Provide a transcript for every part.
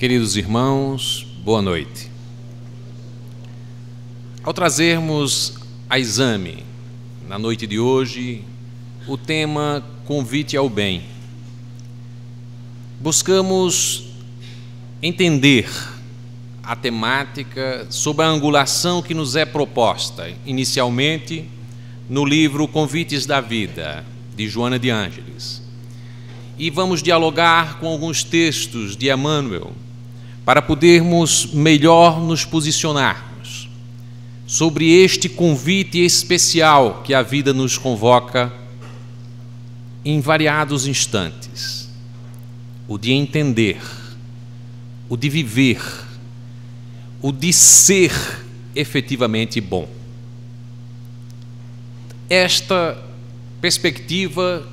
Queridos irmãos, boa noite. Ao trazermos a exame, na noite de hoje, o tema Convite ao Bem, buscamos entender a temática sob a angulação que nos é proposta, inicialmente, no livro Convites da Vida, de Joana de Ângeles. E vamos dialogar com alguns textos de Emmanuel, para podermos melhor nos posicionarmos sobre este convite especial que a vida nos convoca em variados instantes. O de entender, o de viver, o de ser efetivamente bom. Esta perspectiva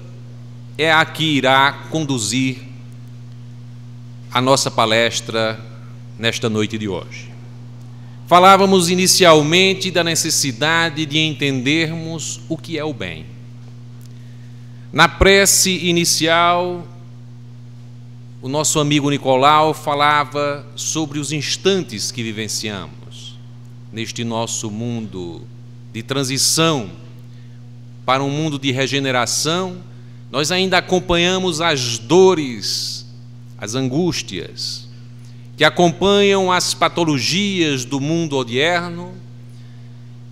é a que irá conduzir a nossa palestra nesta noite de hoje. Falávamos inicialmente da necessidade de entendermos o que é o bem. Na prece inicial, o nosso amigo Nicolau falava sobre os instantes que vivenciamos neste nosso mundo de transição para um mundo de regeneração. Nós ainda acompanhamos as dores, as angústias que acompanham as patologias do mundo odierno,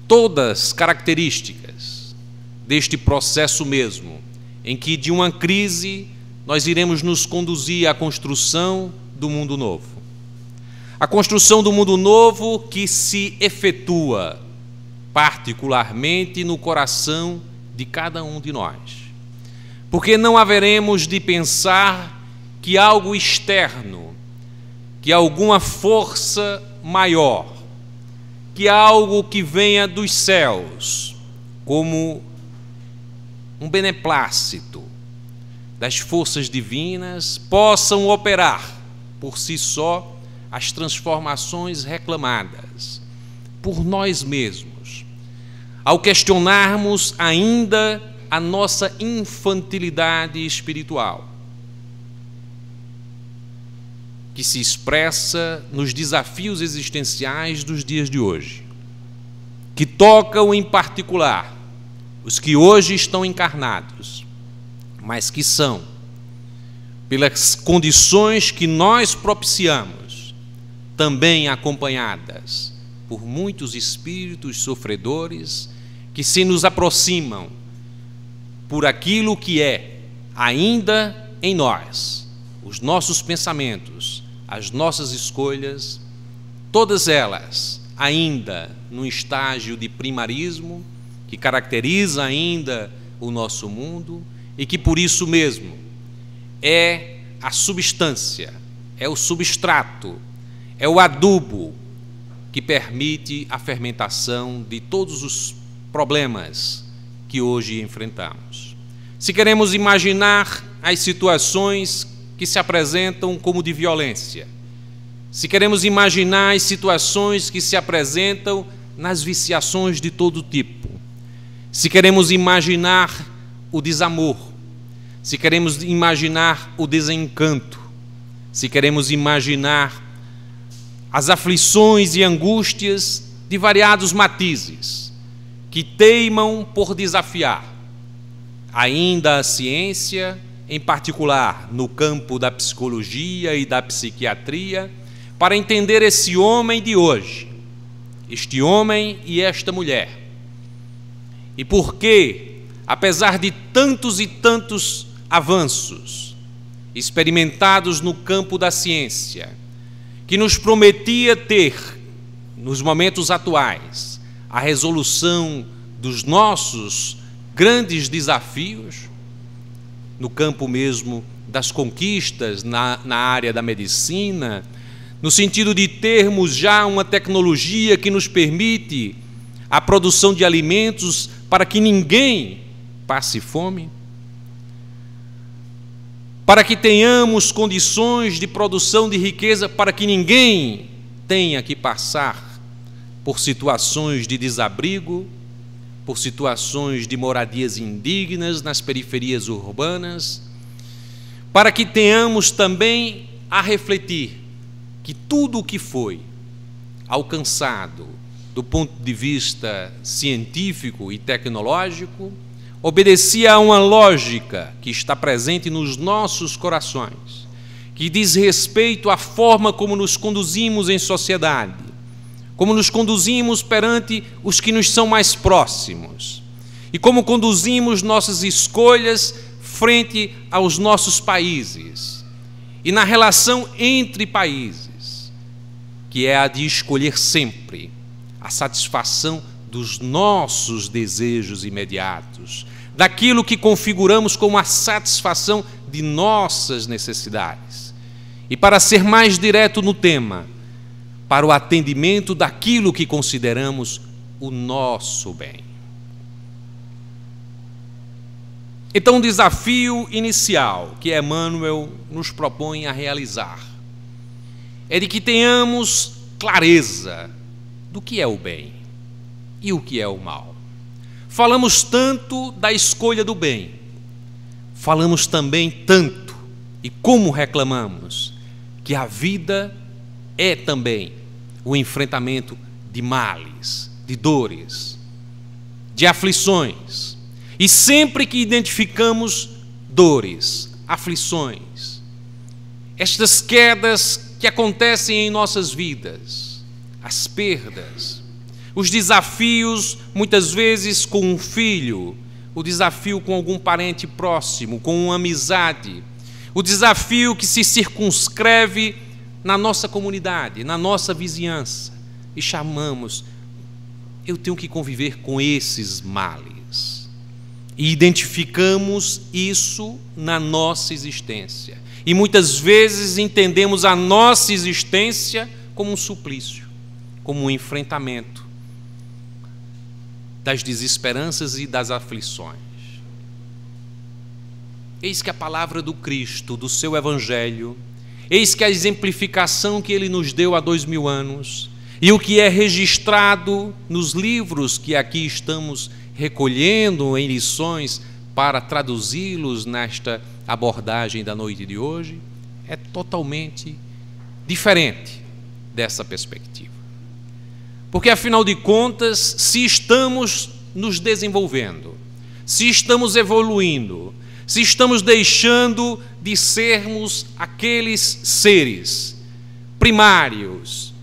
todas características deste processo mesmo, em que de uma crise nós iremos nos conduzir à construção do mundo novo. A construção do mundo novo que se efetua particularmente no coração de cada um de nós. Porque não haveremos de pensar que algo externo, que alguma força maior, que algo que venha dos céus, como um beneplácito das forças divinas, possam operar por si só as transformações reclamadas por nós mesmos, ao questionarmos ainda a nossa infantilidade espiritual, que se expressa nos desafios existenciais dos dias de hoje, que tocam em particular os que hoje estão encarnados, mas que são, pelas condições que nós propiciamos, também acompanhadas por muitos espíritos sofredores que se nos aproximam por aquilo que é ainda em nós, os nossos pensamentos, as nossas escolhas, todas elas ainda num estágio de primarismo que caracteriza ainda o nosso mundo e que por isso mesmo é a substância, é o substrato, é o adubo que permite a fermentação de todos os problemas que hoje enfrentamos. Se queremos imaginar as situações que se apresentam como de violência, se queremos imaginar as situações que se apresentam nas viciações de todo tipo, se queremos imaginar o desamor, se queremos imaginar o desencanto, se queremos imaginar as aflições e angústias de variados matizes que teimam por desafiar ainda a ciência, em particular no campo da psicologia e da psiquiatria, para entender esse homem de hoje, este homem e esta mulher. E por que, apesar de tantos e tantos avanços experimentados no campo da ciência, que nos prometia ter, nos momentos atuais, a resolução dos nossos grandes desafios, no campo mesmo das conquistas na área da medicina, no sentido de termos já uma tecnologia que nos permite a produção de alimentos para que ninguém passe fome, para que tenhamos condições de produção de riqueza para que ninguém tenha que passar por situações de desabrigo, por situações de moradias indignas nas periferias urbanas, para que tenhamos também a refletir que tudo o que foi alcançado do ponto de vista científico e tecnológico obedecia a uma lógica que está presente nos nossos corações, que diz respeito à forma como nos conduzimos em sociedade, como nos conduzimos perante os que nos são mais próximos e como conduzimos nossas escolhas frente aos nossos países e na relação entre países, que é a de escolher sempre a satisfação dos nossos desejos imediatos, daquilo que configuramos como a satisfação de nossas necessidades. E para ser mais direto no tema, para o atendimento daquilo que consideramos o nosso bem. Então, o desafio inicial que Emmanuel nos propõe a realizar é de que tenhamos clareza do que é o bem e o que é o mal. Falamos tanto da escolha do bem, falamos também tanto e como reclamamos que a vida é também o enfrentamento de males, de dores, de aflições. E sempre que identificamos dores, aflições, estas quedas que acontecem em nossas vidas, as perdas, os desafios, muitas vezes com um filho, o desafio com algum parente próximo, com uma amizade, o desafio que se circunscreve na nossa comunidade, na nossa vizinhança, e chamamos, eu tenho que conviver com esses males. E identificamos isso na nossa existência. E muitas vezes entendemos a nossa existência como um suplício, como um enfrentamento das desesperanças e das aflições. Eis que a palavra do Cristo, do seu Evangelho, eis que a exemplificação que ele nos deu há 2000 anos, e o que é registrado nos livros que aqui estamos recolhendo em lições para traduzi-los nesta abordagem da noite de hoje, é totalmente diferente dessa perspectiva. Porque, afinal de contas, se estamos nos desenvolvendo, se estamos evoluindo, se estamos deixando de sermos aqueles seres primários,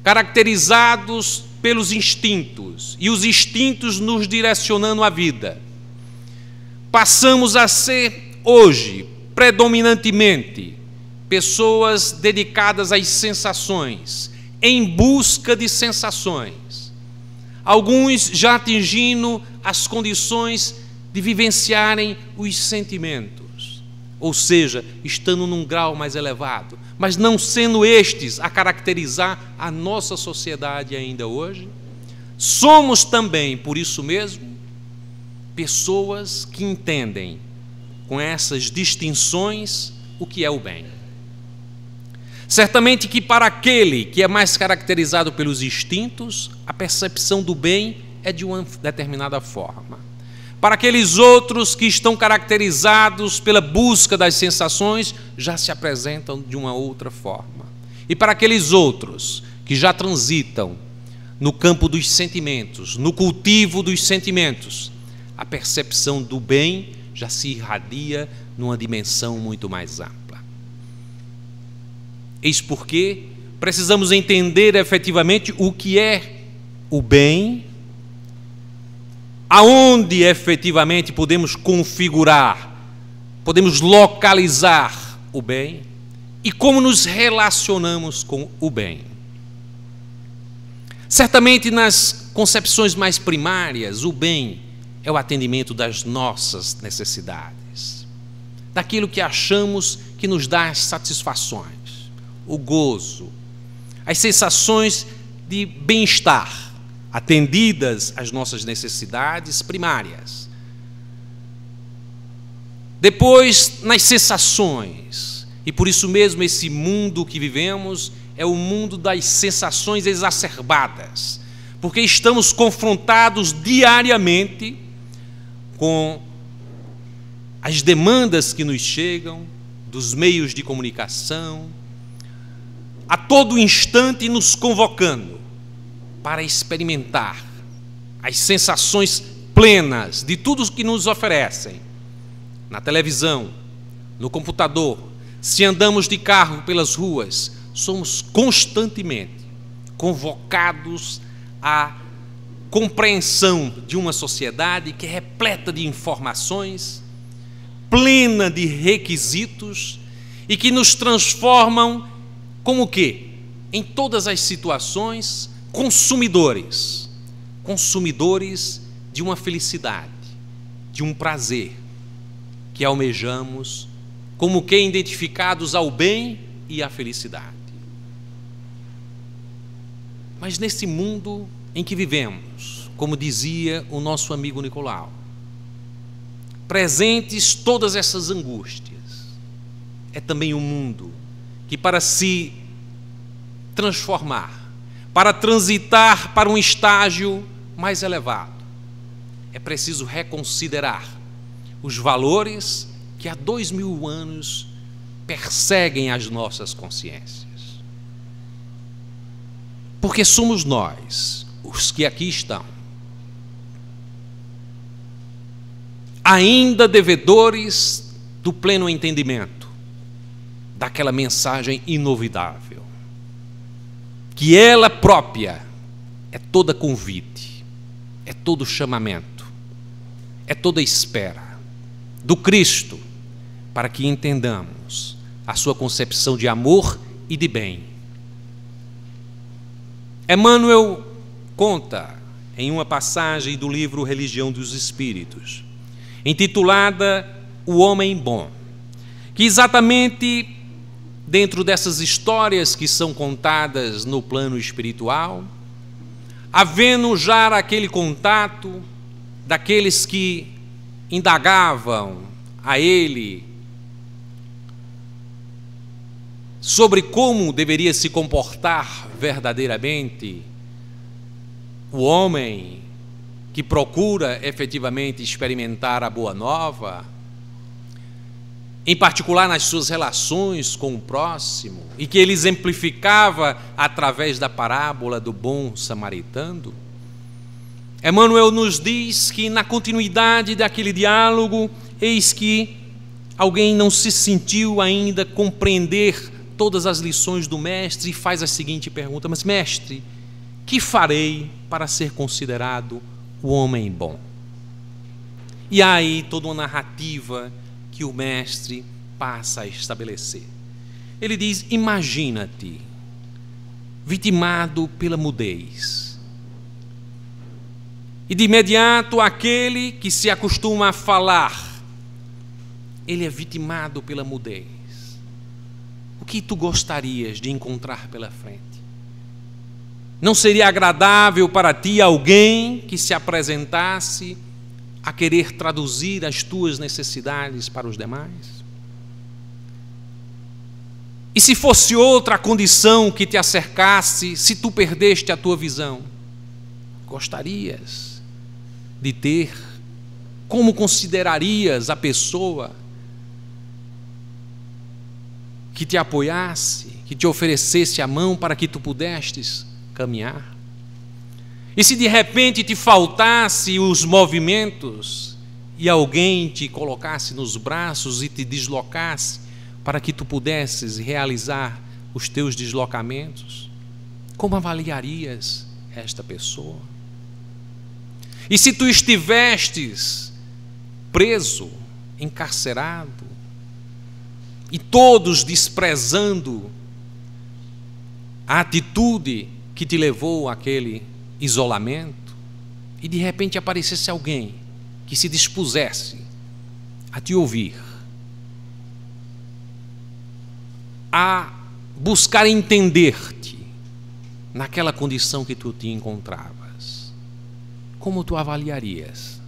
caracterizados pelos instintos, e os instintos nos direcionando a vida, passamos a ser, hoje, predominantemente, pessoas dedicadas às sensações, em busca de sensações. Alguns já atingindo as condições de vivenciarem os sentimentos, ou seja, estando num grau mais elevado, mas não sendo estes a caracterizar a nossa sociedade ainda hoje. Somos também, por isso mesmo, pessoas que entendem com essas distinções o que é o bem. Certamente que para aquele que é mais caracterizado pelos instintos, a percepção do bem é de uma determinada forma. Para aqueles outros que estão caracterizados pela busca das sensações, já se apresentam de uma outra forma. E para aqueles outros que já transitam no campo dos sentimentos, no cultivo dos sentimentos, a percepção do bem já se irradia numa dimensão muito mais ampla. Eis porque precisamos entender efetivamente o que é o bem, aonde efetivamente podemos configurar, podemos localizar o bem e como nos relacionamos com o bem. Certamente nas concepções mais primárias, o bem é o atendimento das nossas necessidades, daquilo que achamos que nos dá as satisfações, o gozo, as sensações de bem-estar, atendidas às nossas necessidades primárias. Depois, nas sensações, e por isso mesmo esse mundo que vivemos é o mundo das sensações exacerbadas, porque estamos confrontados diariamente com as demandas que nos chegam dos meios de comunicação, a todo instante nos convocando para experimentar as sensações plenas de tudo o que nos oferecem, na televisão, no computador, se andamos de carro pelas ruas, somos constantemente convocados à compreensão de uma sociedade que é repleta de informações, plena de requisitos e que nos transformam como quê? Em todas as situações, consumidores de uma felicidade, de um prazer que almejamos, como que identificados ao bem e à felicidade. Mas nesse mundo em que vivemos, como dizia o nosso amigo Nicolau, presentes todas essas angústias, é também um mundo que, para se transformar, para transitar para um estágio mais elevado, é preciso reconsiderar os valores que há 2000 anos perseguem as nossas consciências. Porque somos nós, os que aqui estão, ainda devedores do pleno entendimento daquela mensagem inovidável, que ela própria é toda convite, é todo chamamento, é toda espera do Cristo, para que entendamos a sua concepção de amor e de bem. Emmanuel conta em uma passagem do livro Religião dos Espíritos, intitulada O Homem Bom, que exatamente dentro dessas histórias que são contadas no plano espiritual, havendo já aquele contato daqueles que indagavam a ele sobre como deveria se comportar verdadeiramente o homem que procura efetivamente experimentar a boa nova, em particular nas suas relações com o próximo, e que ele exemplificava através da parábola do bom samaritano. Emmanuel nos diz que na continuidade daquele diálogo, eis que alguém não se sentiu ainda compreender todas as lições do mestre e faz a seguinte pergunta: mas mestre, que farei para ser considerado o homem bom? E há aí toda uma narrativa que o mestre passa a estabelecer. Ele diz: imagina-te vitimado pela mudez. E de imediato aquele que se acostuma a falar, ele é vitimado pela mudez. O que tu gostarias de encontrar pela frente? Não seria agradável para ti alguém que se apresentasse a querer traduzir as tuas necessidades para os demais? E se fosse outra a condição que te acercasse, se tu perdeste a tua visão, gostarias de ter? Como considerarias a pessoa que te apoiasse, que te oferecesse a mão para que tu pudestes caminhar? E se de repente te faltasse os movimentos e alguém te colocasse nos braços e te deslocasse para que tu pudesses realizar os teus deslocamentos, como avaliarias esta pessoa? E se tu estivestes preso, encarcerado, e todos desprezando a atitude que te levou àquele isolamento, e de repente aparecesse alguém que se dispusesse a te ouvir, a buscar entender-te naquela condição que tu te encontravas, como tu avaliarias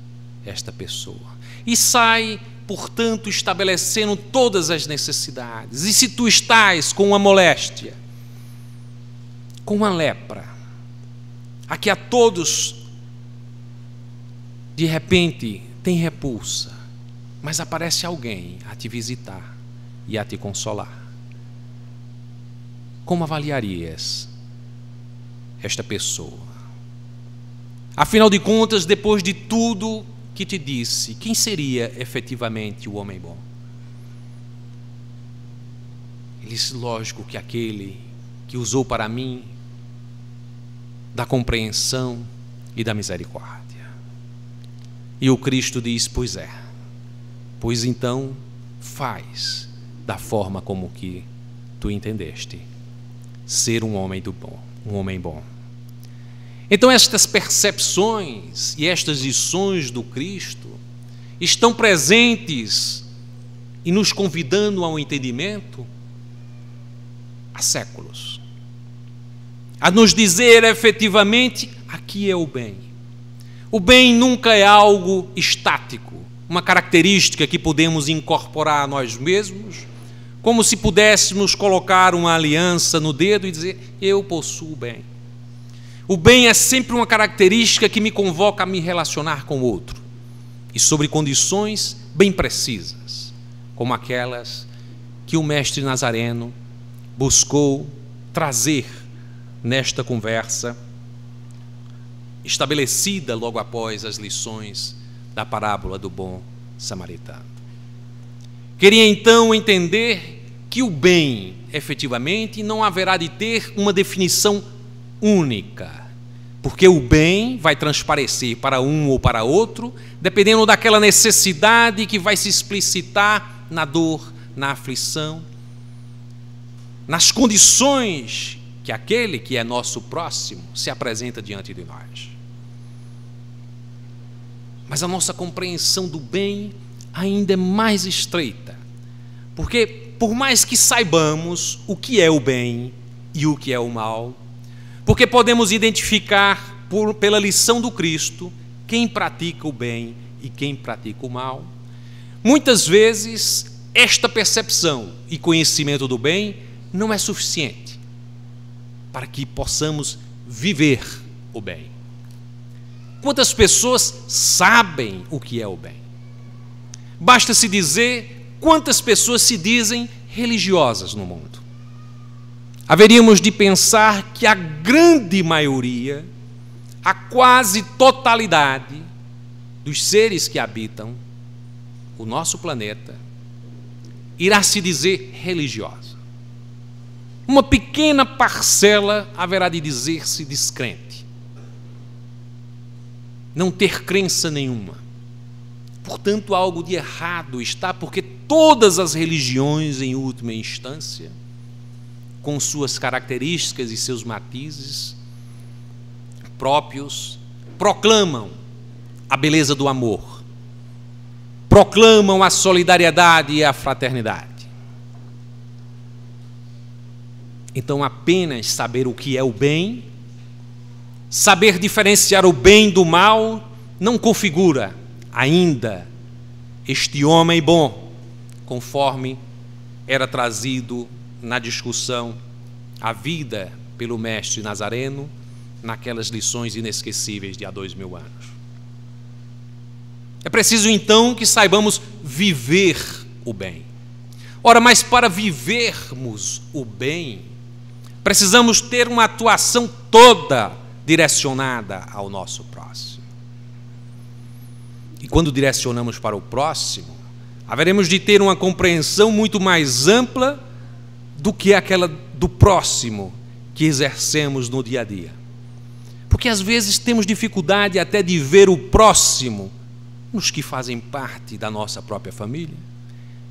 esta pessoa? E sai, portanto, estabelecendo todas as necessidades. E se tu estás com uma moléstia, com uma lepra, a que a todos de repente tem repulsa, mas aparece alguém a te visitar e a te consolar. como avaliarias esta pessoa? Afinal de contas, depois de tudo que te disse, quem seria efetivamente o homem bom? Ele disse: lógico que aquele que usou para mim da compreensão e da misericórdia. E o Cristo diz: pois é, pois então faz da forma como que tu entendeste ser um homem do bom, um homem bom. Então estas percepções e estas lições do Cristo estão presentes e nos convidando ao entendimento há séculos, a nos dizer efetivamente: aqui é o bem. O bem nunca é algo estático, uma característica que podemos incorporar a nós mesmos, como se pudéssemos colocar uma aliança no dedo e dizer: eu possuo o bem. O bem é sempre uma característica que me convoca a me relacionar com o outro, e sobre condições bem precisas, como aquelas que o mestre Nazareno buscou trazer nesta conversa, estabelecida logo após as lições da parábola do bom samaritano. Queria então entender que o bem, efetivamente, não haverá de ter uma definição única, porque o bem vai transparecer para um ou para outro, dependendo daquela necessidade que vai se explicitar na dor, na aflição, nas condições que aquele que é nosso próximo se apresenta diante de nós. Mas a nossa compreensão do bem ainda é mais estreita, porque por mais que saibamos o que é o bem e o que é o mal, porque podemos identificar pela lição do Cristo quem pratica o bem e quem pratica o mal, muitas vezes esta percepção e conhecimento do bem não é suficiente para que possamos viver o bem. Quantas pessoas sabem o que é o bem? Basta-se dizer quantas pessoas se dizem religiosas no mundo. Haveríamos de pensar que a grande maioria, a quase totalidade dos seres que habitam o nosso planeta, irá se dizer religiosa. Uma pequena parcela haverá de dizer-se descrente, não ter crença nenhuma. Portanto, algo de errado está, porque todas as religiões, em última instância, com suas características e seus matizes próprios, proclamam a beleza do amor, proclamam a solidariedade e a fraternidade. Então, apenas saber o que é o bem, saber diferenciar o bem do mal, não configura ainda este homem bom, conforme era trazido na discussão a vida pelo mestre Nazareno naquelas lições inesquecíveis de há 2000 anos. É preciso então que saibamos viver o bem. Ora, mas para vivermos o bem, precisamos ter uma atuação toda direcionada ao nosso próximo. E quando direcionamos para o próximo, haveremos de ter uma compreensão muito mais ampla do que aquela do próximo que exercemos no dia a dia. Porque às vezes temos dificuldade até de ver o próximo nos que fazem parte da nossa própria família,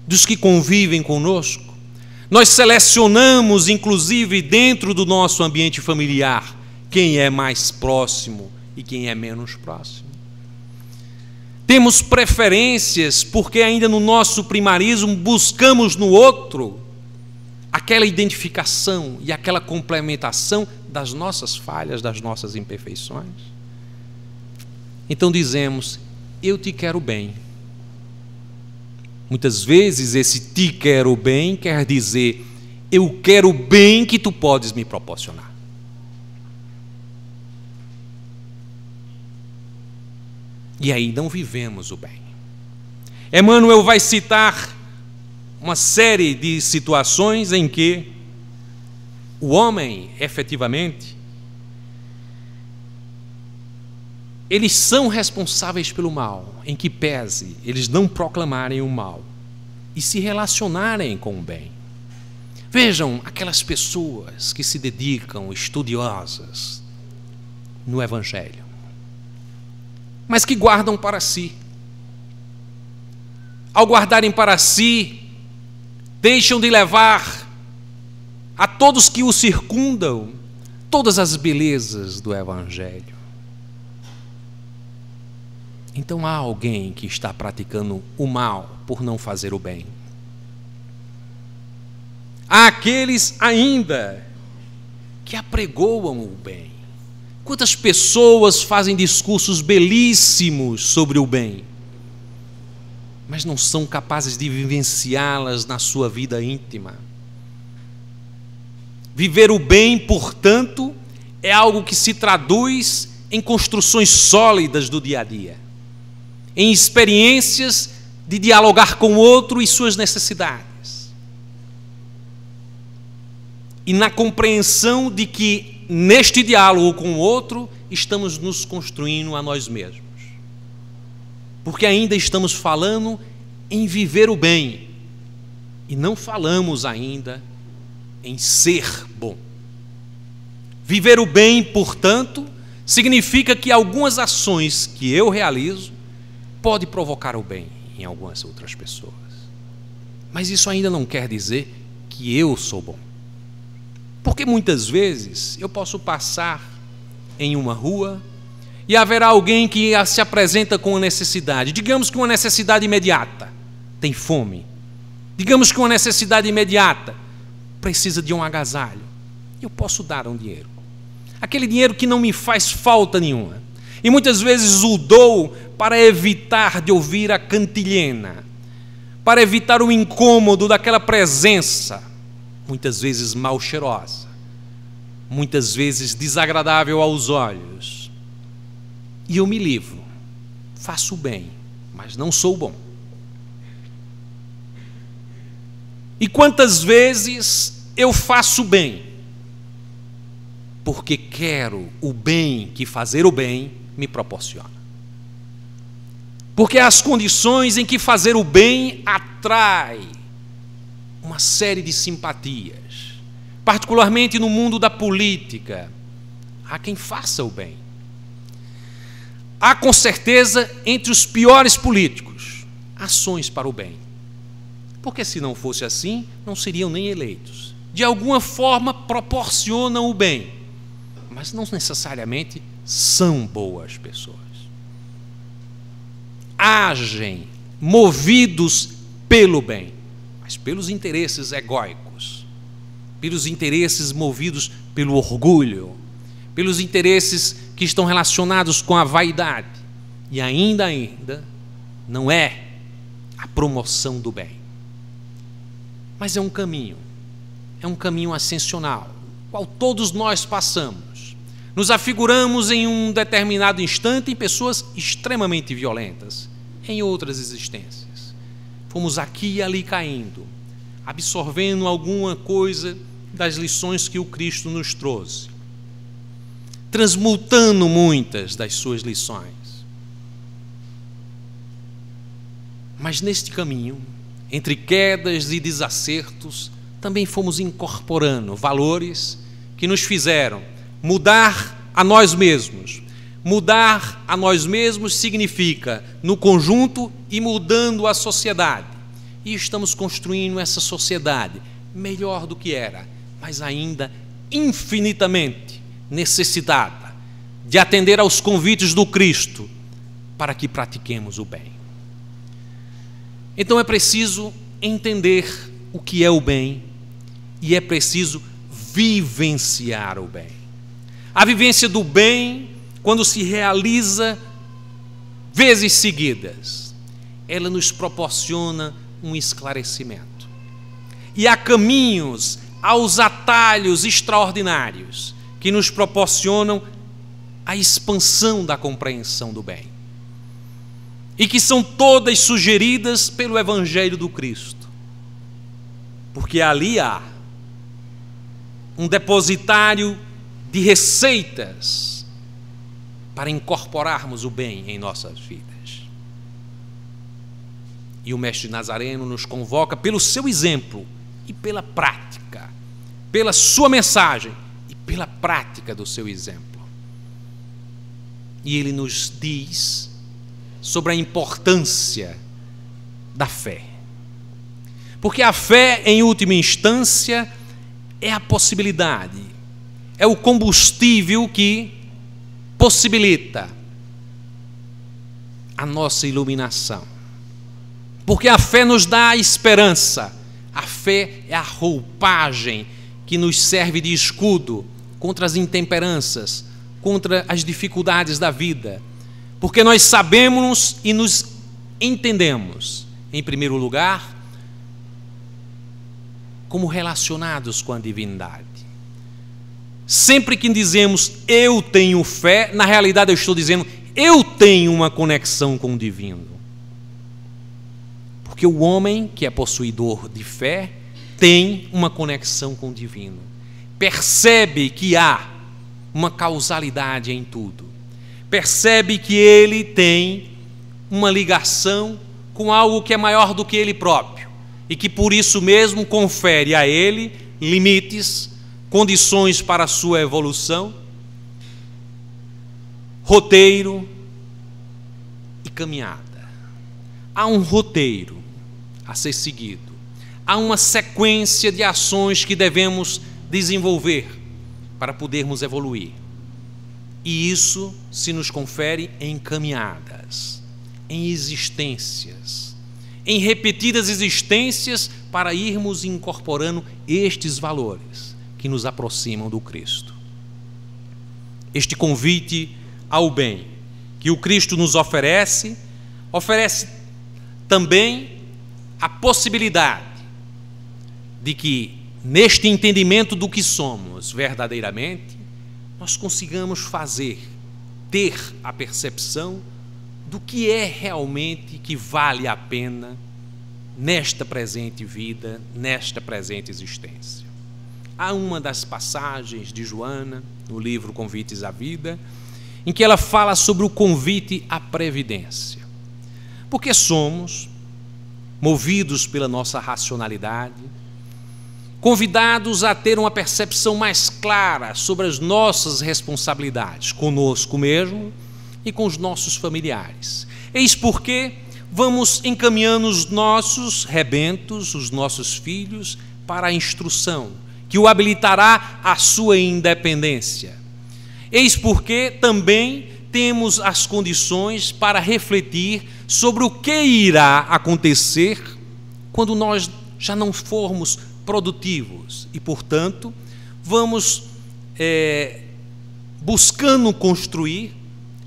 dos que convivem conosco. Nós selecionamos, inclusive, dentro do nosso ambiente familiar, quem é mais próximo e quem é menos próximo. Temos preferências porque ainda no nosso primarismo buscamos no outro aquela identificação e aquela complementação das nossas falhas, das nossas imperfeições. Então dizemos: eu te quero bem. Muitas vezes esse te quero bem quer dizer: eu quero o bem que tu podes me proporcionar. E aí não vivemos o bem. Emmanuel vai citar uma série de situações em que o homem, efetivamente, eles são responsáveis pelo mal, em que pese eles não proclamarem o mal e se relacionarem com o bem. Vejam aquelas pessoas que se dedicam, estudiosas, no Evangelho, mas que guardam para si. Ao guardarem para si, deixam de levar a todos que o circundam todas as belezas do Evangelho. Então há alguém que está praticando o mal por não fazer o bem. Há aqueles ainda que apregoam o bem. Quantas pessoas fazem discursos belíssimos sobre o bem, mas não são capazes de vivenciá-las na sua vida íntima. Viver o bem, portanto, é algo que se traduz em construções sólidas do dia a dia, em experiências de dialogar com o outro e suas necessidades, e na compreensão de que neste diálogo com o outro estamos nos construindo a nós mesmos, porque ainda estamos falando em viver o bem e não falamos ainda em ser bom. Viver o bem, portanto, significa que algumas ações que eu realizo podem provocar o bem em algumas outras pessoas, mas isso ainda não quer dizer que eu sou bom. Porque muitas vezes eu posso passar em uma rua e haverá alguém que se apresenta com uma necessidade, digamos que uma necessidade imediata, tem fome, digamos que uma necessidade imediata, precisa de um agasalho. Eu posso dar um dinheiro, aquele dinheiro que não me faz falta nenhuma, e muitas vezes o dou para evitar de ouvir a cantilena, para evitar o incômodo daquela presença, muitas vezes mal cheirosa, muitas vezes desagradável aos olhos, e eu me livro, faço o bem, mas não sou bom. E quantas vezes eu faço bem porque quero o bem que fazer o bem me proporciona, porque as condições em que fazer o bem atrai uma série de simpatias, particularmente no mundo da política. Há quem faça o bem. Há com certeza entre os piores políticos ações para o bem, porque se não fosse assim, não seriam nem eleitos. De alguma forma proporcionam o bem, mas não necessariamente são boas pessoas. Agem movidos pelo bem, mas pelos interesses egóicos, pelos interesses movidos pelo orgulho, pelos interesses que estão relacionados com a vaidade, e ainda não é a promoção do bem. Mas é um caminho ascensional, qual todos nós passamos. Nos afiguramos em um determinado instante em pessoas extremamente violentas, em outras existências. Fomos aqui e ali caindo, absorvendo alguma coisa das lições que o Cristo nos trouxe, transmutando muitas das suas lições. Mas neste caminho, entre quedas e desacertos, também fomos incorporando valores que nos fizeram mudar a nós mesmos. Mudar a nós mesmos significa, no conjunto, e mudando a sociedade. E estamos construindo essa sociedade melhor do que era, mas ainda infinitamente necessitada de atender aos convites do Cristo para que pratiquemos o bem. Então é preciso entender o que é o bem e é preciso vivenciar o bem. A vivência do bem, quando se realiza vezes seguidas, ela nos proporciona um esclarecimento. E há caminhos, aos atalhos extraordinários que nos proporcionam a expansão da compreensão do bem, e que são todas sugeridas pelo Evangelho do Cristo, porque ali há um depositário de receitas para incorporarmos o bem em nossas vidas. E o Mestre Nazareno nos convoca pelo seu exemplo e pela prática, pela sua mensagem e pela prática do seu exemplo. E ele nos diz sobre a importância da fé. Porque a fé, em última instância, é a possibilidade, é o combustível que possibilita a nossa iluminação. Porque a fé nos dá a esperança, a fé é a roupagem que nos serve de escudo contra as intemperanças, contra as dificuldades da vida. Porque nós sabemos e nos entendemos, em primeiro lugar, como relacionados com a divindade. Sempre que dizemos eu tenho fé, na realidade eu estou dizendo eu tenho uma conexão com o divino. Porque o homem que é possuidor de fé tem uma conexão com o divino. Percebe que há uma causalidade em tudo. Percebe que ele tem uma ligação com algo que é maior do que ele próprio e que por isso mesmo confere a ele limites, condições para a sua evolução, roteiro e caminhada. Há um roteiro a ser seguido, há uma sequência de ações que devemos desenvolver para podermos evoluir. E isso se nos confere em caminhadas, em existências, em repetidas existências para irmos incorporando estes valores que nos aproximam do Cristo. Este convite ao bem que o Cristo nos oferece também a possibilidade de que, neste entendimento do que somos verdadeiramente, nós consigamos ter a percepção do que é realmente que vale a pena nesta presente vida, nesta presente existência. Há uma das passagens de Joana, no livro Convites à Vida, em que ela fala sobre o convite à previdência. Porque somos movidos pela nossa racionalidade, convidados a ter uma percepção mais clara sobre as nossas responsabilidades conosco mesmo e com os nossos familiares. Eis porque vamos encaminhando os nossos rebentos, os nossos filhos, para a instrução, que o habilitará à sua independência. Eis porque também temos as condições para refletir sobre o que irá acontecer quando nós já não formos produtivos e, portanto, vamos buscando construir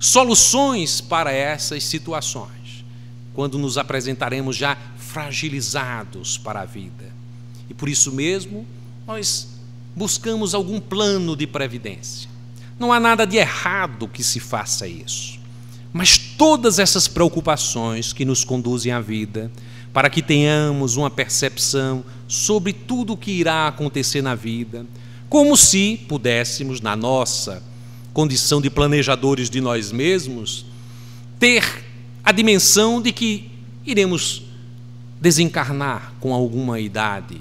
soluções para essas situações, quando nos apresentaremos já fragilizados para a vida. E por isso mesmo, nós buscamos algum plano de previdência. Não há nada de errado que se faça isso, mas todas essas preocupações que nos conduzem à vida, para que tenhamos uma percepção sobre tudo o que irá acontecer na vida, como se pudéssemos, na nossa condição de planejadores de nós mesmos, ter a dimensão de que iremos desencarnar com alguma idade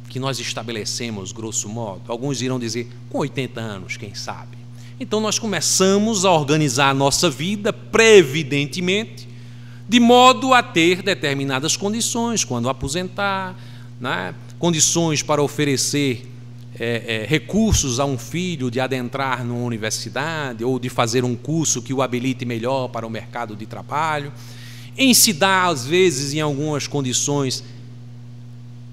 que nós estabelecemos, grosso modo. Alguns irão dizer, com 80 anos, quem sabe. Então nós começamos a organizar a nossa vida previdentemente, de modo a ter determinadas condições, quando aposentar, né? Condições para oferecer recursos a um filho de adentrar numa universidade ou de fazer um curso que o habilite melhor para o mercado de trabalho, em se dar, às vezes, em algumas condições,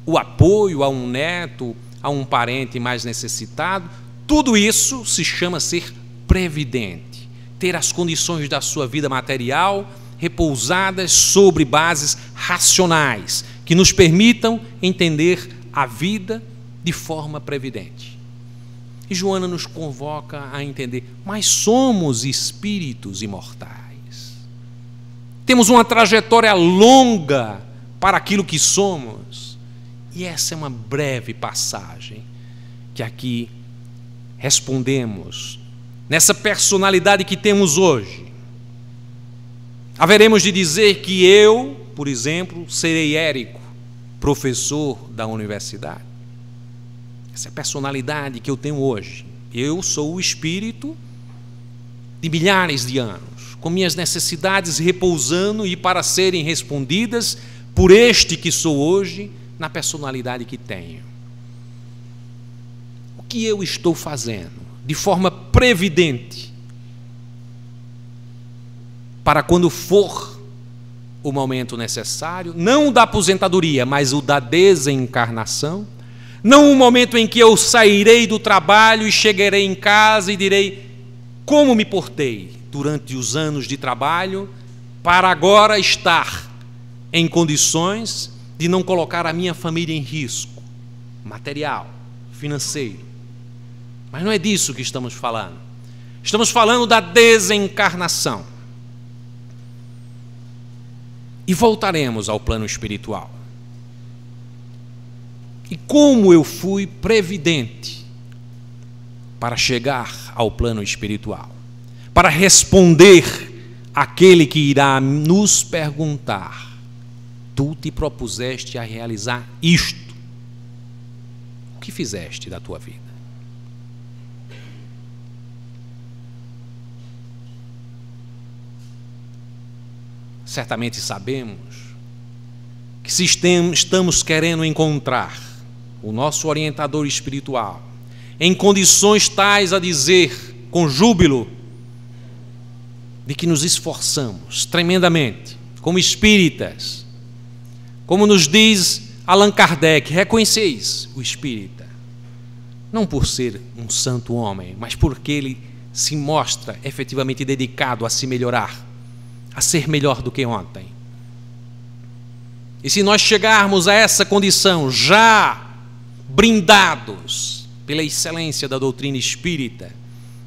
o apoio a um neto, a um parente mais necessitado. Tudo isso se chama ser previdente, ter as condições da sua vida material repousadas sobre bases racionais, que nos permitam entender a vida de forma previdente. E Joana nos convoca a entender, mas somos espíritos imortais. Temos uma trajetória longa para aquilo que somos. E essa é uma breve passagem que aqui respondemos, nessa personalidade que temos hoje, haveremos de dizer que eu, por exemplo, serei Érico, professor da universidade. Essa é a personalidade que eu tenho hoje. Eu sou o espírito de milhares de anos, com minhas necessidades repousando e para serem respondidas por este que sou hoje, na personalidade que tenho. O que eu estou fazendo de forma previdente para quando for o momento necessário, não o da aposentadoria, mas o da desencarnação, não o momento em que eu sairei do trabalho e chegarei em casa e direi como me portei durante os anos de trabalho para agora estar em condições de não colocar a minha família em risco material, financeiro. Mas não é disso que estamos falando. Estamos falando da desencarnação. E voltaremos ao plano espiritual. E como eu fui previdente para chegar ao plano espiritual, para responder àquele que irá nos perguntar: tu te propuseste a realizar isto, o que fizeste da tua vida? Certamente sabemos que se estamos querendo encontrar o nosso orientador espiritual em condições tais a dizer com júbilo de que nos esforçamos tremendamente como espíritas, como nos diz Allan Kardec, reconheceis o espírita, não por ser um santo homem, mas porque ele se mostra efetivamente dedicado a se melhorar, a ser melhor do que ontem. E se nós chegarmos a essa condição, já brindados pela excelência da doutrina espírita,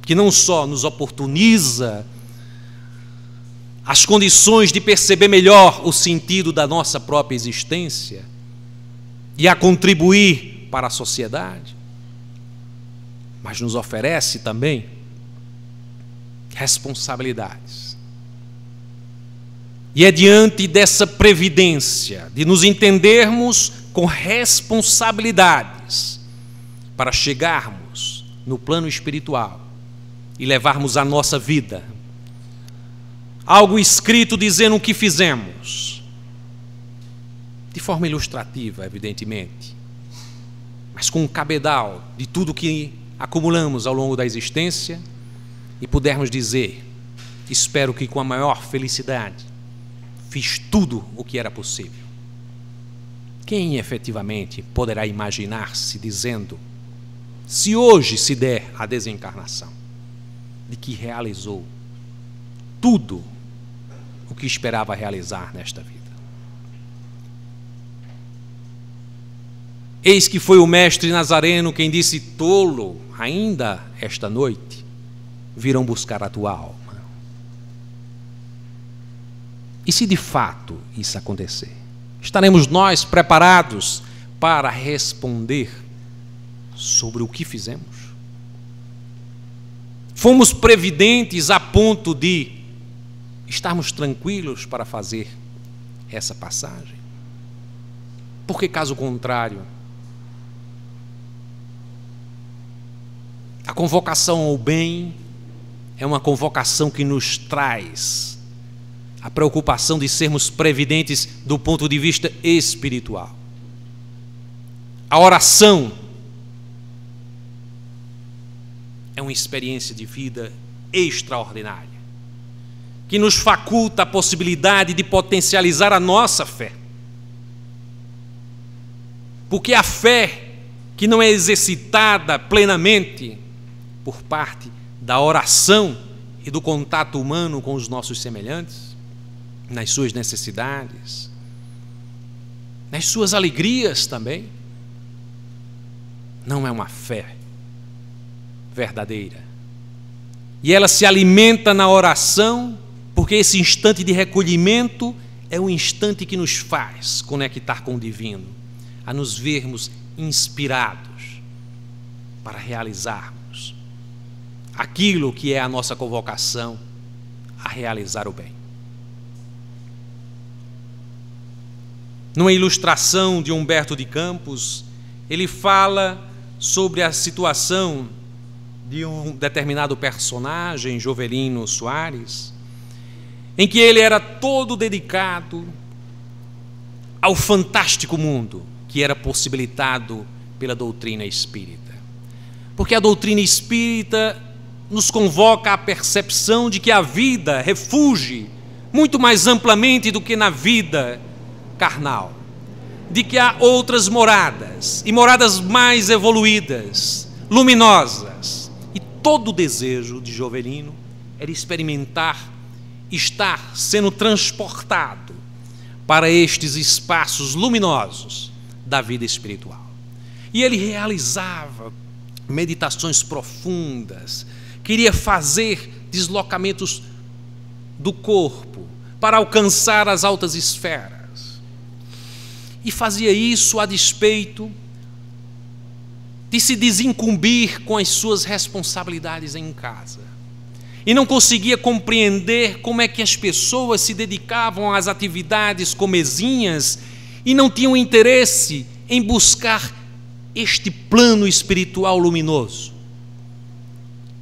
que não só nos oportuniza as condições de perceber melhor o sentido da nossa própria existência e a contribuir para a sociedade, mas nos oferece também responsabilidades. E é diante dessa previdência, de nos entendermos com responsabilidades para chegarmos no plano espiritual e levarmos a nossa vida algo escrito dizendo o que fizemos, de forma ilustrativa, evidentemente, mas com um cabedal de tudo que acumulamos ao longo da existência, e pudermos dizer: espero que com a maior felicidade fiz tudo o que era possível. Quem efetivamente poderá imaginar-se dizendo, se hoje se der a desencarnação, de que realizou tudo o que esperava realizar nesta vida? Eis que foi o mestre Nazareno quem disse: tolo, ainda esta noite virão buscar a tua alma. E se de fato isso acontecer, estaremos nós preparados para responder sobre o que fizemos? Fomos previdentes a ponto de estarmos tranquilos para fazer essa passagem? Porque, caso contrário, a convocação ao bem é uma convocação que nos traz a preocupação de sermos previdentes do ponto de vista espiritual. A oração é uma experiência de vida extraordinária, que nos faculta a possibilidade de potencializar a nossa fé. Porque a fé que não é exercitada plenamente por parte da oração e do contato humano com os nossos semelhantes, nas suas necessidades, nas suas alegrias também, não é uma fé verdadeira. E ela se alimenta na oração, porque esse instante de recolhimento é o instante que nos faz conectar com o divino, a nos vermos inspirados para realizarmos aquilo que é a nossa convocação a realizar o bem. Numa ilustração de Humberto de Campos, ele fala sobre a situação de um determinado personagem, Jovelino Soares, em que ele era todo dedicado ao fantástico mundo que era possibilitado pela doutrina espírita. Porque a doutrina espírita nos convoca à percepção de que a vida refugie muito mais amplamente do que na vida carnal, de que há outras moradas, e moradas mais evoluídas, luminosas. E todo o desejo de Jovelino era experimentar, estar sendo transportado para estes espaços luminosos da vida espiritual. E ele realizava meditações profundas, queria fazer deslocamentos do corpo para alcançar as altas esferas. E fazia isso a despeito de se desincumbir com as suas responsabilidades em casa. E não conseguia compreender como é que as pessoas se dedicavam às atividades comezinhas e não tinham interesse em buscar este plano espiritual luminoso.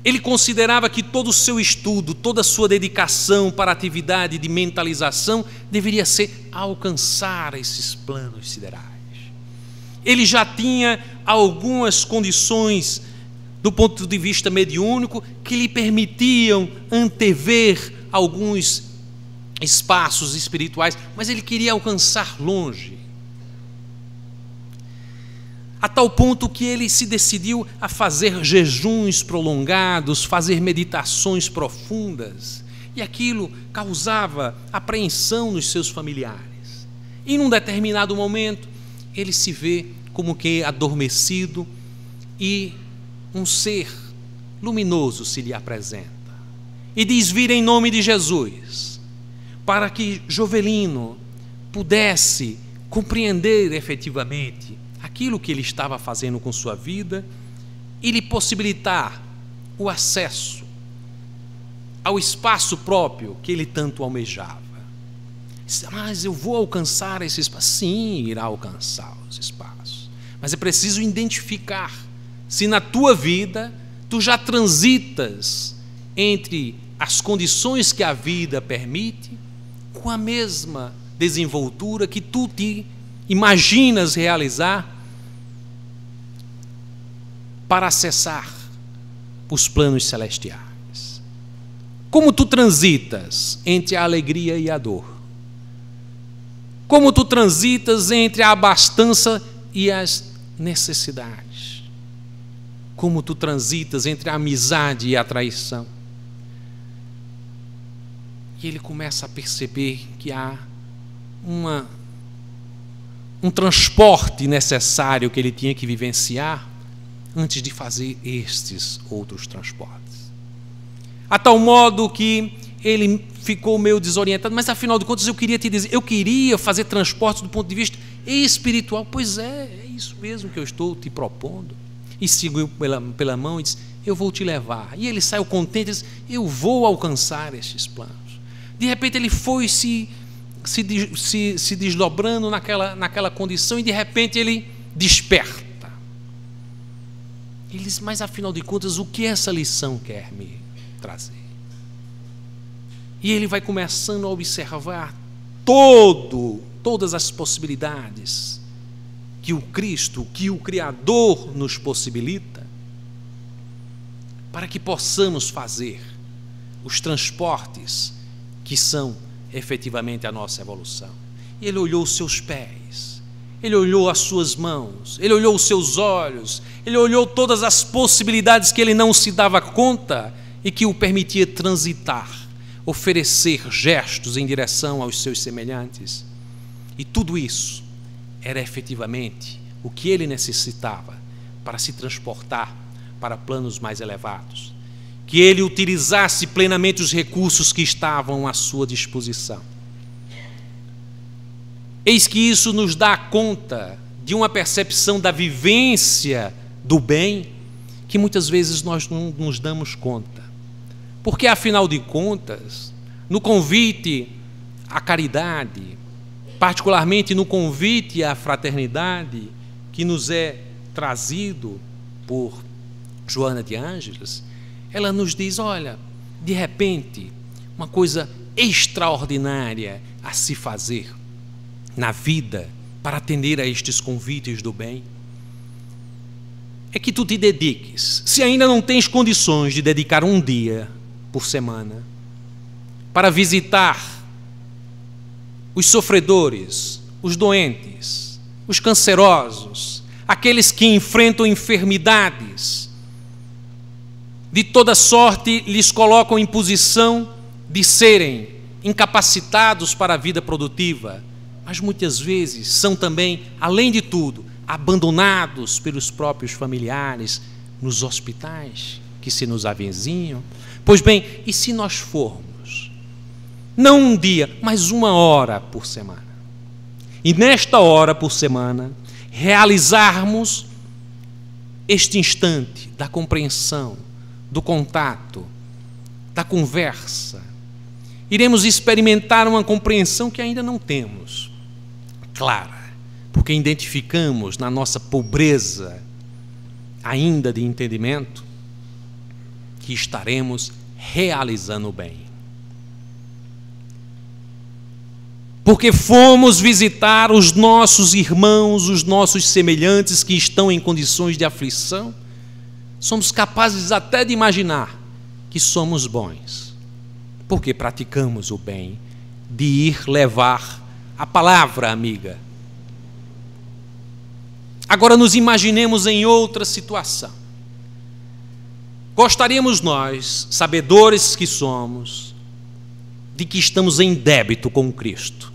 Ele considerava que todo o seu estudo, toda a sua dedicação para a atividade de mentalização deveria ser alcançar esses planos siderais. Ele já tinha algumas condições do ponto de vista mediúnico que lhe permitiam antever alguns espaços espirituais, mas ele queria alcançar longe. A tal ponto que ele se decidiu a fazer jejuns prolongados, fazer meditações profundas, e aquilo causava apreensão nos seus familiares. E num determinado momento, ele se vê como que adormecido e um ser luminoso se lhe apresenta e diz vir em nome de Jesus, para que Jovelino pudesse compreender efetivamente aquilo que ele estava fazendo com sua vida e lhe possibilitar o acesso ao espaço próprio que ele tanto almejava. Mas eu vou alcançar esse espaço? Sim, irá alcançar os espaços, mas é preciso identificar se na tua vida tu já transitas entre as condições que a vida permite com a mesma desenvoltura que tu te imaginas realizar para acessar os planos celestiais. Como tu transitas entre a alegria e a dor? Como tu transitas entre a abastança e as necessidades? Como tu transitas entre a amizade e a traição? E ele começa a perceber que há um transporte necessário que ele tinha que vivenciar antes de fazer estes outros transportes. A tal modo que ele ficou meio desorientado, mas afinal de contas eu queria te dizer, eu queria fazer transportes do ponto de vista espiritual. Pois é isso mesmo que eu estou te propondo. E seguiu pela mão e disse, eu vou te levar. E ele saiu contente e disse, eu vou alcançar estes planos. De repente ele foi se desdobrando naquela condição e de repente ele desperta. Ele diz, mas afinal de contas, o que essa lição quer me trazer? E ele vai começando a observar todas as possibilidades que o Cristo, que o Criador nos possibilita, para que possamos fazer os transportes que são efetivamente a nossa evolução. E ele olhou os seus pés, ele olhou as suas mãos, ele olhou os seus olhos, ele olhou todas as possibilidades que ele não se dava conta e que o permitia transitar, oferecer gestos em direção aos seus semelhantes. E tudo isso era efetivamente o que ele necessitava para se transportar para planos mais elevados, que ele utilizasse plenamente os recursos que estavam à sua disposição. Eis que isso nos dá conta de uma percepção da vivência do bem que muitas vezes nós não nos damos conta. Porque, afinal de contas, no convite à caridade, particularmente no convite à fraternidade, que nos é trazido por Joana de Ângeles, ela nos diz, olha, de repente, uma coisa extraordinária a se fazer na vida para atender a estes convites do bem, é que tu te dediques, se ainda não tens condições de dedicar um dia por semana para visitar os sofredores, os doentes, os cancerosos, aqueles que enfrentam enfermidades, de toda sorte lhes colocam em posição de serem incapacitados para a vida produtiva, mas muitas vezes são também, além de tudo, abandonados pelos próprios familiares nos hospitais que se nos avizinham. Pois bem, e se nós formos, não um dia, mas 1 hora por semana, e nesta hora por semana, realizarmos este instante da compreensão, do contato, da conversa, iremos experimentar uma compreensão que ainda não temos clara, porque identificamos na nossa pobreza ainda de entendimento que estaremos realizando o bem. Porque fomos visitar os nossos irmãos, os nossos semelhantes que estão em condições de aflição, somos capazes até de imaginar que somos bons, porque praticamos o bem de ir levar a palavra amiga. Agora nos imaginemos em outra situação. Gostaríamos nós, sabedores que somos, de que estamos em débito com Cristo.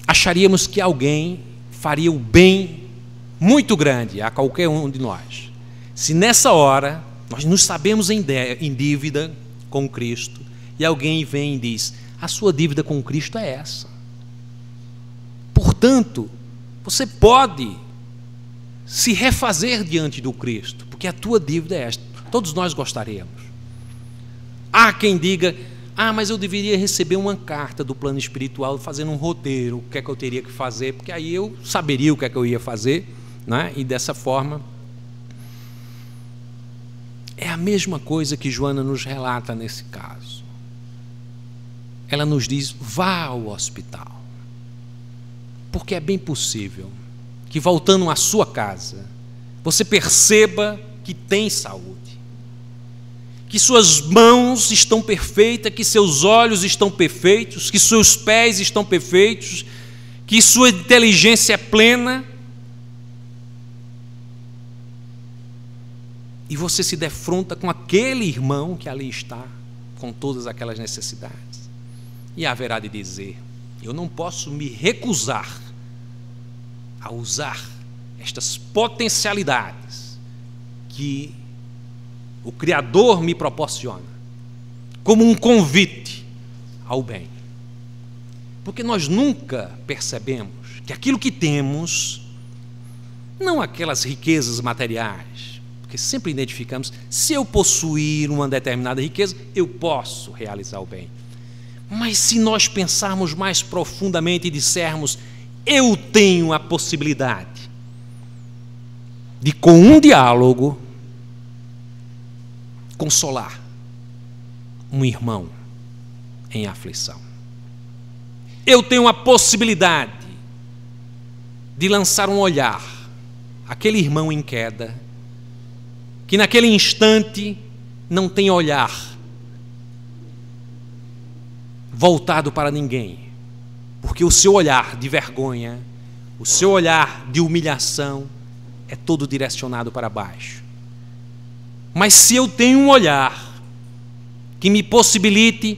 Acharíamos que alguém faria o bem muito grande a qualquer um de nós, se nessa hora nós nos sabemos em dívida com Cristo e alguém vem e diz, a sua dívida com Cristo é essa. Portanto, você pode se refazer diante do Cristo, porque a tua dívida é esta. Todos nós gostaríamos. Há quem diga, mas eu deveria receber uma carta do plano espiritual fazendo um roteiro, o que é que eu teria que fazer, porque aí eu saberia o que é que eu ia fazer, né? E dessa forma, é a mesma coisa que Joana nos relata nesse caso. Ela nos diz, vá ao hospital, porque é bem possível que voltando à sua casa, você perceba que tem saúde, que suas mãos estão perfeitas, que seus olhos estão perfeitos, que seus pés estão perfeitos, que sua inteligência é plena, e você se defronta com aquele irmão que ali está, com todas aquelas necessidades, e haverá de dizer, eu não posso me recusar a usar estas potencialidades que o Criador me proporciona, como um convite ao bem. Porque nós nunca percebemos que aquilo que temos, não aquelas riquezas materiais, porque sempre identificamos, se eu possuir uma determinada riqueza, eu posso realizar o bem. Mas se nós pensarmos mais profundamente e dissermos, eu tenho a possibilidade de, com um diálogo, consolar um irmão em aflição. Eu tenho a possibilidade de lançar um olhar àquele irmão em queda, que naquele instante não tem olhar voltado para ninguém, porque o seu olhar de vergonha, o seu olhar de humilhação é todo direcionado para baixo. Mas se eu tenho um olhar que me possibilite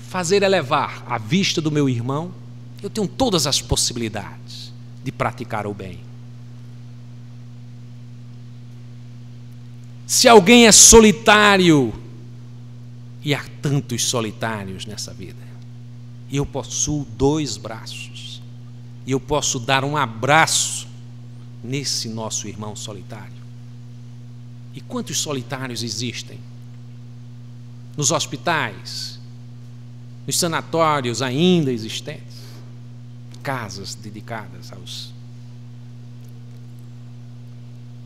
fazer elevar a vista do meu irmão, eu tenho todas as possibilidades de praticar o bem. Se alguém é solitário, e há tantos solitários nessa vida, e eu possuo 2 braços, e eu posso dar um abraço nesse nosso irmão solitário? E quantos solitários existem? Nos hospitais, nos sanatórios ainda existentes, casas dedicadas aos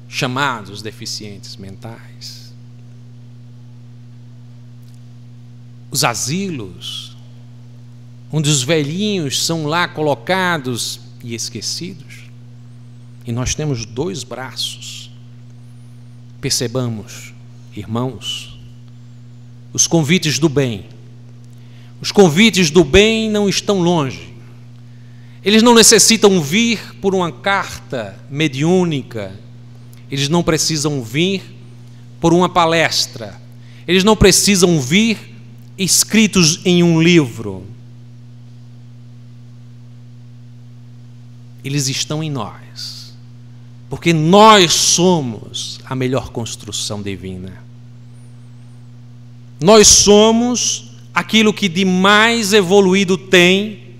chamados deficientes mentais, os asilos, onde os velhinhos são lá colocados e esquecidos, e nós temos 2 braços. Percebamos, irmãos, os convites do bem. Os convites do bem não estão longe. Eles não necessitam vir por uma carta mediúnica. Eles não precisam vir por uma palestra. Eles não precisam vir escritos em um livro. Eles estão em nós, porque nós somos a melhor construção divina. Nós somos aquilo que de mais evoluído tem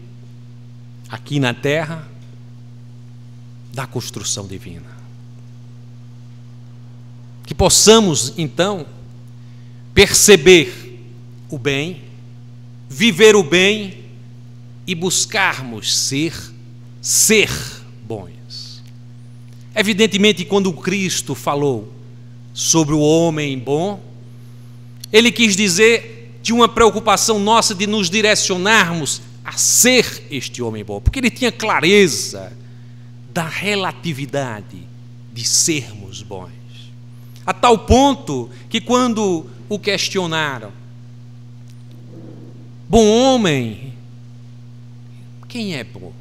aqui na terra da construção divina. Que possamos, então, perceber o bem, viver o bem e buscarmos ser bons. Evidentemente, quando Cristo falou sobre o homem bom, ele quis dizer de uma preocupação nossa de nos direcionarmos a ser este homem bom, porque ele tinha clareza da relatividade de sermos bons, a tal ponto que quando o questionaram: bom homem, quem é bom?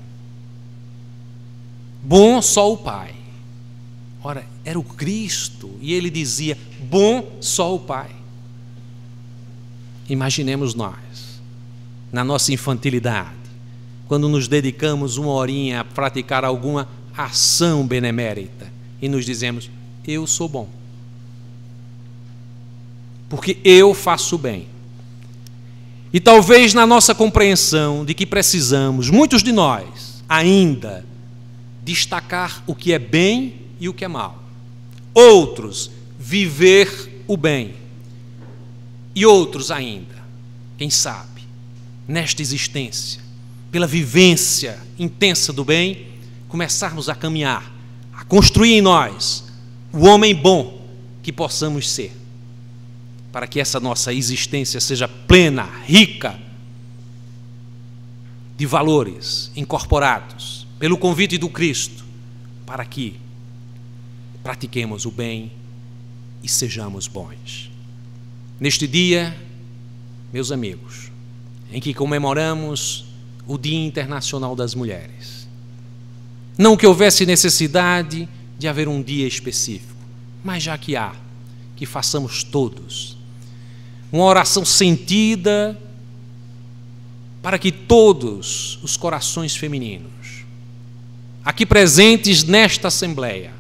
Bom só o Pai. Ora, era o Cristo, e ele dizia: bom só o Pai. Imaginemos nós, na nossa infantilidade, quando nos dedicamos uma horinha a praticar alguma ação benemérita e nos dizemos: eu sou bom, porque eu faço bem. E talvez na nossa compreensão de que precisamos, muitos de nós, ainda destacar o que é bem e o que é mal. Outros, viver o bem. E outros ainda, quem sabe, nesta existência, pela vivência intensa do bem, começarmos a caminhar, a construir em nós o homem bom que possamos ser, para que essa nossa existência seja plena, rica de valores incorporados pelo convite do Cristo, para que pratiquemos o bem e sejamos bons. Neste dia, meus amigos, em que comemoramos o Dia Internacional das Mulheres, não que houvesse necessidade de haver um dia específico, mas já que há, que façamos todos uma oração sentida para que todos os corações femininos aqui presentes nesta Assembleia,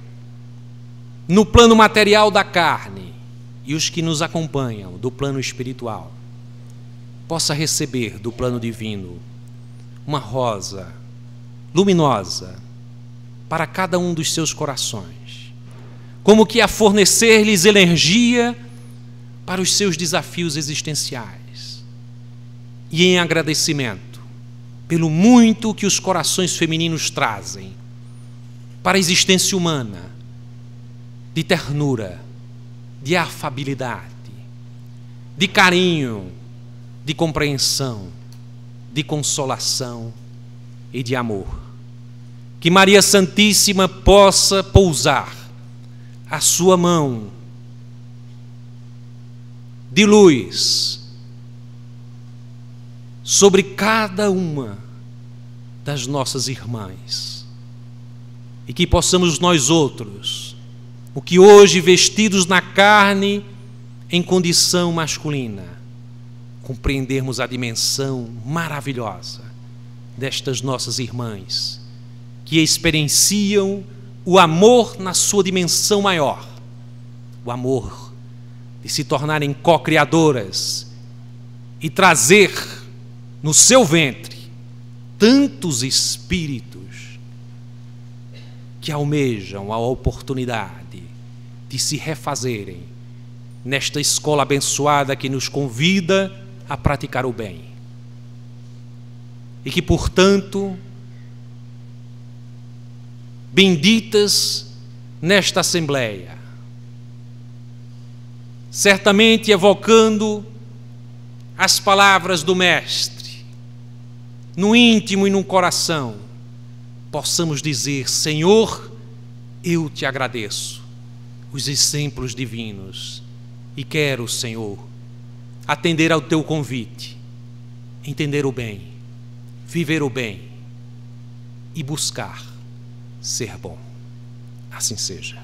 no plano material da carne, e os que nos acompanham do plano espiritual, possa receber do plano divino uma rosa luminosa para cada um dos seus corações, como que a fornecer-lhes energia para os seus desafios existenciais, e em agradecimento pelo muito que os corações femininos trazem para a existência humana, de ternura, de afabilidade, de carinho, de compreensão, de consolação e de amor. Que Maria Santíssima possa pousar a sua mão de luz sobre cada uma das nossas irmãs, e que possamos nós outros, o que hoje vestidos na carne em condição masculina, compreendermos a dimensão maravilhosa destas nossas irmãs, que experienciam o amor na sua dimensão maior, o amor de se tornarem co-criadoras e trazer no seu ventre tantos espíritos que almejam a oportunidade de se refazerem nesta escola abençoada que nos convida a praticar o bem. E que, portanto, benditas nesta Assembleia, certamente evocando as palavras do Mestre, no íntimo e no coração, possamos dizer: Senhor, eu te agradeço os exemplos divinos e quero, Senhor, atender ao teu convite, entender o bem, viver o bem e buscar ser bom. Assim seja.